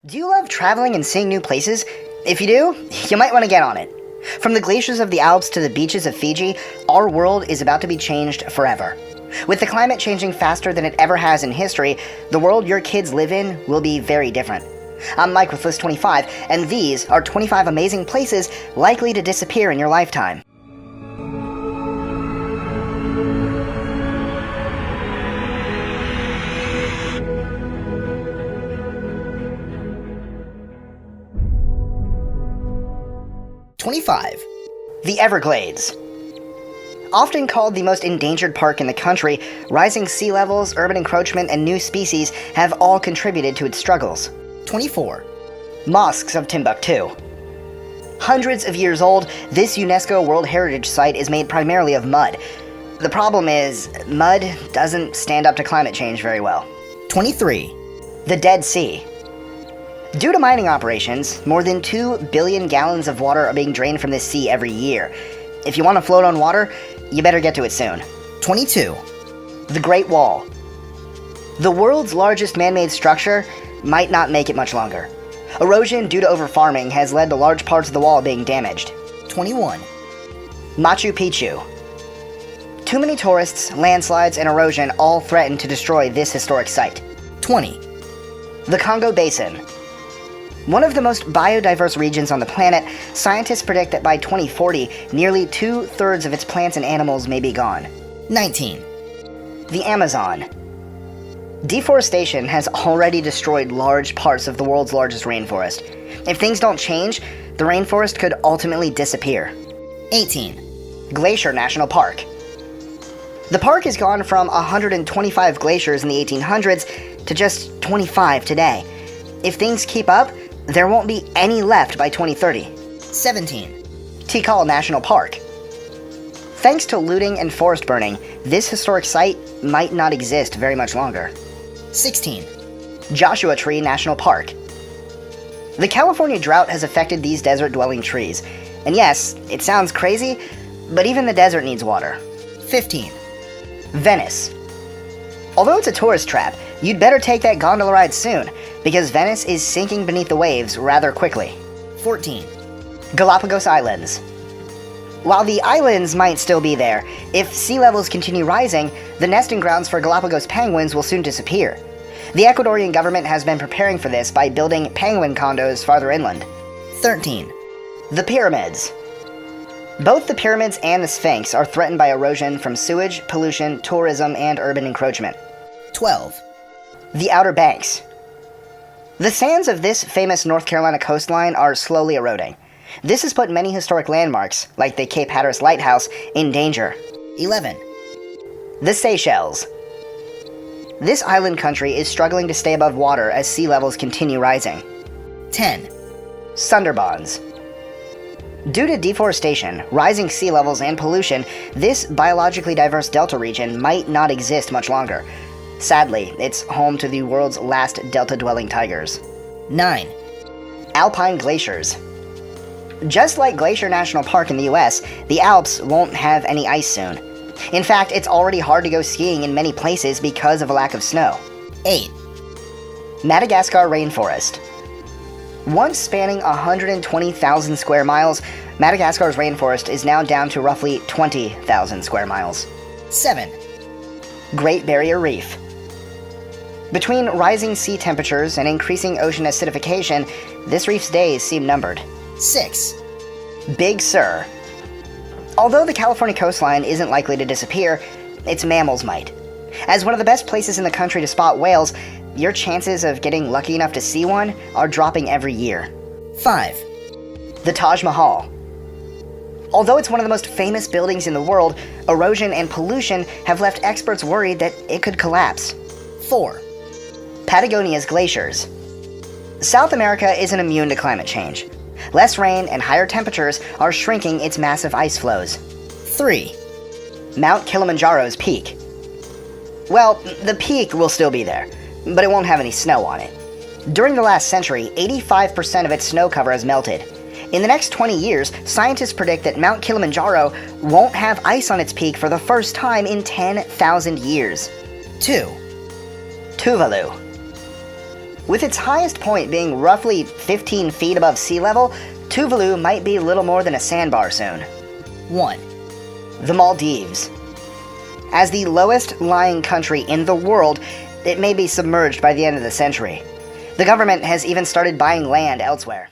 Do you love traveling and seeing new places? If you do, you might want to get on it. From the glaciers of the Alps to the beaches of Fiji, our world is about to be changed forever. With the climate changing faster than it ever has in history, the world your kids live in will be very different. I'm Mike with List 25, and these are 25 amazing places likely to disappear in your lifetime. The Everglades. Often called the most endangered park in the country, rising sea levels, urban encroachment, and new species have all contributed to its struggles. 24. Mosques of Timbuktu. Hundreds of years old, this UNESCO World Heritage Site is made primarily of mud. The problem is, mud doesn't stand up to climate change very well. 23. The Dead Sea. Due to mining operations, more than 2 billion gallons of water are being drained from this sea every year. If you want to float on water, you better get to it soon. 22. The Great Wall. The world's largest man-made structure might not make it much longer. Erosion due to over-farming has led to large parts of the wall being damaged. 21. Machu Picchu. Too many tourists, landslides, and erosion all threaten to destroy this historic site. 20. The Congo Basin. One of the most biodiverse regions on the planet, scientists predict that by 2040, nearly 2/3 of its plants and animals may be gone. 19. The Amazon. Deforestation has already destroyed large parts of the world's largest rainforest. If things don't change, the rainforest could ultimately disappear. 18. Glacier National Park. The park has gone from 125 glaciers in the 1800s to just 25 today. If things keep up, there won't be any left by 2030. 17. Tikal National Park. Thanks to looting and forest burning, this historic site might not exist very much longer. 16. Joshua Tree National Park. The California drought has affected these desert-dwelling trees. And yes, it sounds crazy, but even the desert needs water. 15. Venice. Although it's a tourist trap, you'd better take that gondola ride soon, because Venice is sinking beneath the waves rather quickly. 14. Galapagos Islands. While the islands might still be there, if sea levels continue rising, the nesting grounds for Galapagos penguins will soon disappear. The Ecuadorian government has been preparing for this by building penguin condos farther inland. 13. The Pyramids. Both the pyramids and the Sphinx are threatened by erosion from sewage, pollution, tourism, and urban encroachment. 12. The Outer Banks. The sands of this famous North Carolina coastline are slowly eroding. This has put many historic landmarks, like the Cape Hatteras Lighthouse, in danger. 11. The Seychelles. This island country is struggling to stay above water as sea levels continue rising. 10. Sundarbans. Due to deforestation, rising sea levels, and pollution, this biologically diverse delta region might not exist much longer. Sadly, it's home to the world's last delta-dwelling tigers. 9. Alpine glaciers. Just like Glacier National Park in the US, the Alps won't have any ice soon. In fact, it's already hard to go skiing in many places because of a lack of snow. 8. Madagascar rainforest. Once spanning 120,000 square miles, Madagascar's rainforest is now down to roughly 20,000 square miles. 7. Great Barrier Reef. Between rising sea temperatures and increasing ocean acidification, this reef's days seem numbered. 6. Big Sur. Although the California coastline isn't likely to disappear, its mammals might. As one of the best places in the country to spot whales, your chances of getting lucky enough to see one are dropping every year. 5. The Taj Mahal. Although it's one of the most famous buildings in the world, erosion and pollution have left experts worried that it could collapse. 4. Patagonia's glaciers. South America isn't immune to climate change. Less rain and higher temperatures are shrinking its massive ice flows. 3. Mount Kilimanjaro's peak. Well, the peak will still be there, but it won't have any snow on it. During the last century, 85% of its snow cover has melted. In the next 20 years, scientists predict that Mount Kilimanjaro won't have ice on its peak for the first time in 10,000 years. 2. Tuvalu. With its highest point being roughly 15 feet above sea level, Tuvalu might be little more than a sandbar soon. 1. The Maldives. As the lowest lying country in the world, it may be submerged by the end of the century. The government has even started buying land elsewhere.